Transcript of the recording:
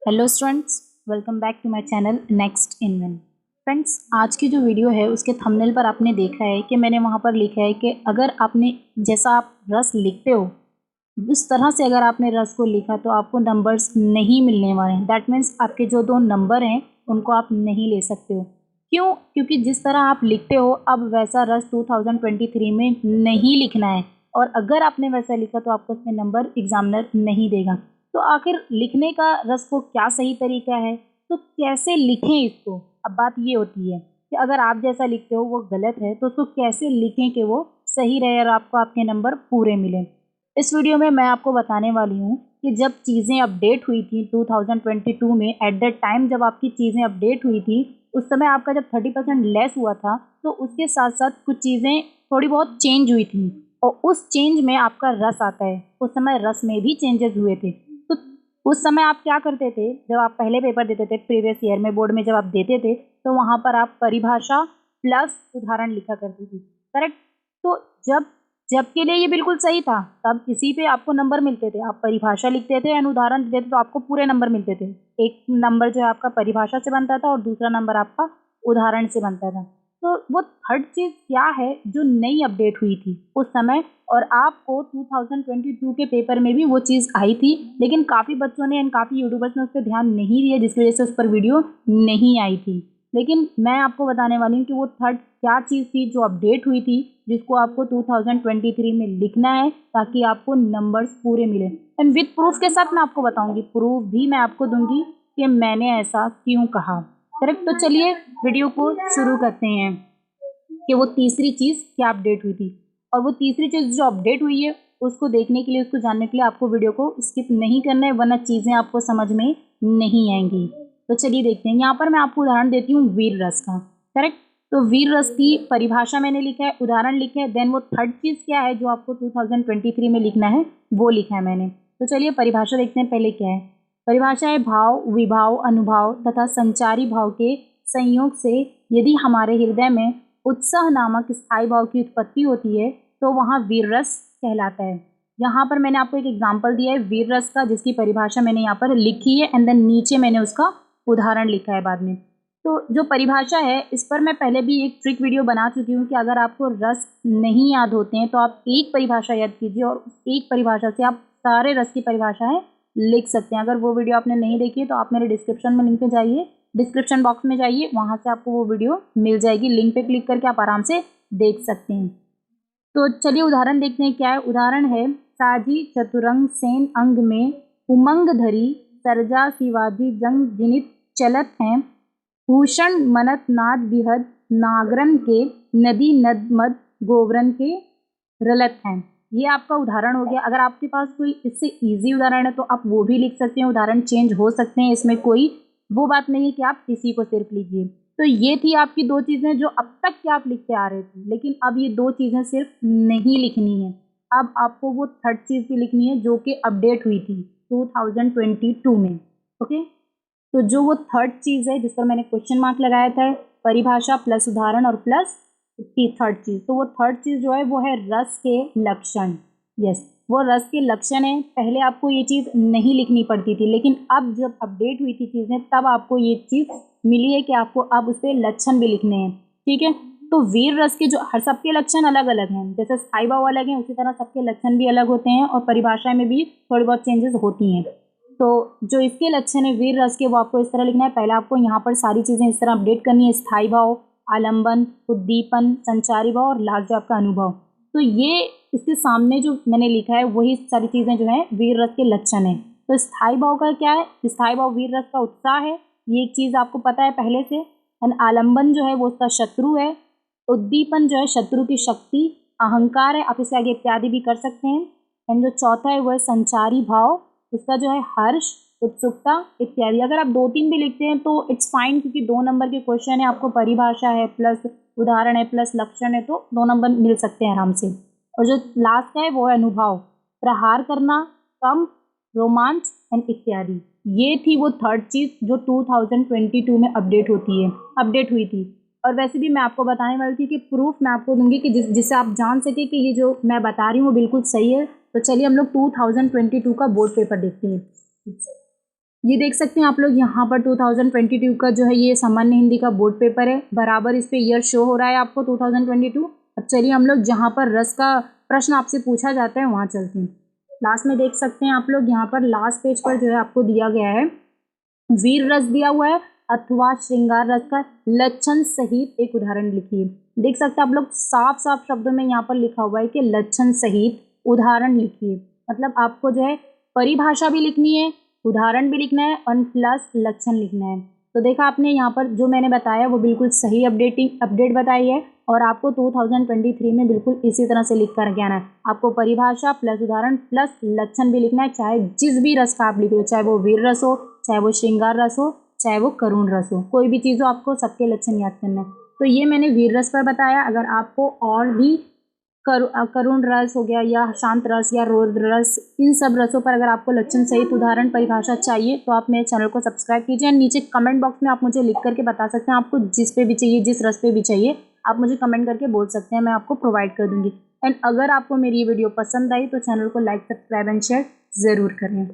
Hello students, welcome back to my channel next in one. Friends, आज की जो video है उसके थंबनेल पर आपने देखा है कि मैंने वहाँ पर लिखा है कि अगर आपने जैसा आप रस लिखते हो उस तरह से अगर आपने रस को लिखा तो आपको नंबर्स नहीं मिलने वाले हैं। दैट मीन्स आपके जो दो नंबर हैं उनको आप नहीं ले सकते हो। क्यों? क्योंकि जिस तरह आप लिखते हो अब वैसा रस 2023 में नहीं लिखना है, और अगर आपने वैसा लिखा तो आपको उसमें नंबर एग्जामिनर नहीं देगा। तो आखिर लिखने का रस को क्या सही तरीका है, तो कैसे लिखें इसको? अब बात ये होती है कि अगर आप जैसा लिखते हो वो गलत है तो उसको कैसे लिखें कि वो सही रहे और आपको आपके नंबर पूरे मिलें। इस वीडियो में मैं आपको बताने वाली हूँ कि जब चीज़ें अपडेट हुई थी 2022 में, एट दैट टाइम जब आपकी चीज़ें अपडेट हुई थी उस समय आपका जब 30% लेस हुआ था तो उसके साथ साथ कुछ चीज़ें थोड़ी बहुत चेंज हुई थी, और उस चेंज में आपका रस आता है। उस समय रस में भी चेंजेस हुए थे। तो उस समय आप क्या करते थे, जब आप पहले पेपर देते थे प्रीवियस ईयर में बोर्ड में जब आप देते थे तो वहाँ पर आप परिभाषा प्लस उदाहरण लिखा करती थी, करेक्ट? तो जब जब के लिए ये बिल्कुल सही था, तब इसी पे आपको नंबर मिलते थे। आप परिभाषा लिखते थे एंड उदाहरण देते थे तो आपको पूरे नंबर मिलते थे। एक नंबर जो है आपका परिभाषा से बनता था और दूसरा नंबर आपका उदाहरण से बनता था। तो वो थर्ड चीज़ क्या है जो नई अपडेट हुई थी उस समय, और आपको 2022 के पेपर में भी वो चीज़ आई थी, लेकिन काफ़ी बच्चों ने एंड काफ़ी यूट्यूबर्स ने उस पर ध्यान नहीं दिया जिसकी वजह से उस पर वीडियो नहीं आई थी। लेकिन मैं आपको बताने वाली हूँ कि वो थर्ड क्या चीज़ थी जो अपडेट हुई थी, जिसको आपको 2023 में लिखना है ताकि आपको नंबर्स पूरे मिले। एंड विद प्रूफ के साथ मैं आपको बताऊंगी, प्रूफ भी मैं आपको दूंगी कि मैंने ऐसा क्यों कहा। करेक्ट? तो चलिए वीडियो को शुरू करते हैं कि वो तीसरी चीज़ क्या अपडेट हुई थी। और वो तीसरी चीज़ जो अपडेट हुई है उसको देखने के लिए, उसको जानने के लिए आपको वीडियो को स्किप नहीं करना है, वरना चीज़ें आपको समझ में नहीं आएंगी। तो चलिए देखते हैं। यहाँ पर मैं आपको उदाहरण देती हूँ वीर रस का। करेक्ट? तो वीर रस की परिभाषा मैंने लिखा है, उदाहरण लिखे है, देन वो थर्ड चीज़ क्या है जो आपको 2023 में लिखना है वो लिखा है मैंने। तो चलिए परिभाषा देखते हैं पहले क्या है। परिभाषा है भाव, विभाव, अनुभाव तथा संचारी भाव के संयोग से यदि हमारे हृदय में उत्साह नामक स्थायी भाव की उत्पत्ति होती है तो वहाँ वीर रस कहलाता है। यहाँ पर मैंने आपको एक एग्जाम्पल दिया है वीर रस का, जिसकी परिभाषा मैंने यहाँ पर लिखी है एंड देन नीचे मैंने उसका उदाहरण लिखा है बाद में। तो जो परिभाषा है इस पर मैं पहले भी एक ट्रिक वीडियो बना चुकी हूँ कि अगर आपको रस नहीं याद होते हैं तो आप एक परिभाषा याद कीजिए और उस एक परिभाषा से आप सारे रस की परिभाषाएं लिख सकते हैं। अगर वो वीडियो आपने नहीं देखी है तो आप मेरे डिस्क्रिप्शन में लिंक पे जाइए, डिस्क्रिप्शन बॉक्स में जाइए, वहाँ से आपको वो वीडियो मिल जाएगी। लिंक पे क्लिक करके आप आराम से देख सकते हैं। तो चलिए उदाहरण देखते हैं क्या है। उदाहरण है साजी चतुरंग सेन अंग में उमंग धरी सरजा शिवाजी जंग जिनित चलत हैं भूषण मनत नाद बिहद नागरन के नदी नद मद गोवरन के रलत हैं। ये आपका उदाहरण हो गया। अगर आपके पास कोई इससे इजी उदाहरण है तो आप वो भी लिख सकते हैं, उदाहरण चेंज हो सकते हैं, इसमें कोई वो बात नहीं है कि आप किसी को सिर्फ लिखिए। तो ये थी आपकी दो चीज़ें जो अब तक के आप लिखते आ रहे थे, लेकिन अब ये दो चीज़ें सिर्फ नहीं लिखनी है। अब आपको वो थर्ड चीज़ भी लिखनी है जो कि अपडेट हुई थी 2022 में। ओके? तो जो वो थर्ड चीज़ है जिस पर मैंने क्वेश्चन मार्क लगाया था, परिभाषा प्लस उदाहरण और प्लस की थर्ड चीज़, तो वो थर्ड चीज़ जो है वो है रस के लक्षण। यस, वो रस के लक्षण है। पहले आपको ये चीज़ नहीं लिखनी पड़ती थी, लेकिन अब जब अपडेट हुई थी चीज़ें तब आपको ये चीज़ मिली है कि आपको अब उस पर लक्षण भी लिखने हैं। ठीक है? तो वीर रस के जो हर सबके लक्षण अलग अलग हैं, जैसे स्थायी भाव अलग हैं उसी तरह सबके लक्षण भी अलग होते हैं और परिभाषा में भी थोड़ी बहुत चेंजेस होती हैं। तो जो इसके लक्षण है वीर रस के वो आपको इस तरह लिखना है। पहले आपको यहाँ पर सारी चीज़ें इस तरह अपडेट करनी है, स्थायी भाव, आलंबन, उद्दीपन, संचारी भाव और लास्ट जो आपका अनुभव। तो ये इसके सामने जो मैंने लिखा है वही सारी चीज़ें जो है वीर रस के लक्षण है। तो स्थायी भाव का क्या है? स्थायी भाव वीर रस का उत्साह है, ये एक चीज़ आपको पता है पहले से। एंड आलंबन जो है वो उसका शत्रु है। उद्दीपन जो है शत्रु की शक्ति। अहंकार है, आप इसे आगे इत्यादि भी कर सकते हैं। एंड जो चौथा है वो है संचारी भाव, उसका जो है हर्ष, उत्सुकता इत्यादि। अगर आप दो तीन भी लिखते हैं तो इट्स फाइन, क्योंकि 2 नंबर के क्वेश्चन है, आपको परिभाषा है प्लस उदाहरण है प्लस लक्षण है, तो 2 नंबर मिल सकते हैं आराम से। और जो लास्ट का है वो है अनुभव, प्रहार करना, कम, रोमांच एंड इत्यादि। ये थी वो थर्ड चीज़ जो 2022 में अपडेट हुई थी। और वैसे भी मैं आपको बताने वाली थी कि प्रूफ मैं आपको दूंगी कि जिससे आप जान सके कि ये जो मैं बता रही हूँ वो बिल्कुल सही है। तो चलिए हम लोग 2022 का बोर्ड पेपर देखते हैं। ये देख सकते हैं आप लोग यहाँ पर 2022 का जो है ये सामान्य हिंदी का बोर्ड पेपर है, बराबर इस पे ईयर शो हो रहा है आपको 2022। अब चलिए हम लोग जहाँ पर रस का प्रश्न आपसे पूछा जाता है वहाँ चलते हैं। लास्ट में देख सकते हैं आप लोग यहाँ पर लास्ट पेज पर जो है आपको दिया गया है वीर रस दिया हुआ है अथवा श्रृंगार रस का लक्षण सहित एक उदाहरण लिखिए। देख सकते हैं आप लोग साफ साफ शब्दों में यहाँ पर लिखा हुआ है कि लक्षण सहित उदाहरण लिखिए। मतलब आपको जो है परिभाषा भी लिखनी है, उदाहरण भी लिखना है और प्लस लक्षण लिखना है। तो देखा आपने यहाँ पर जो मैंने बताया वो बिल्कुल सही अपडेट बताई है और आपको 2023 में बिल्कुल इसी तरह से लिख कर के आना है। आपको परिभाषा प्लस उदाहरण प्लस लक्षण भी लिखना है, चाहे जिस भी रस का आप लिख लो, चाहे वो वीर रस हो, चाहे वो श्रृंगार रस हो, चाहे वो करुण रस हो, कोई भी चीज़ हो आपको सबके लक्षण याद करना है। तो ये मैंने वीर रस पर बताया। अगर आपको और भी करुण रस हो गया या शांत रस या रौद्र रस, इन सब रसों पर अगर आपको लक्षण सहित उदाहरण परिभाषा चाहिए तो आप मेरे चैनल को सब्सक्राइब कीजिए। नीचे कमेंट बॉक्स में आप मुझे लिख करके बता सकते हैं आपको जिस पे भी चाहिए, जिस रस पे भी चाहिए, आप मुझे कमेंट करके बोल सकते हैं, मैं आपको प्रोवाइड कर दूंगी। एंड अगर आपको मेरी ये वीडियो पसंद आई तो चैनल को लाइक, सब्सक्राइब एंड शेयर ज़रूर करें।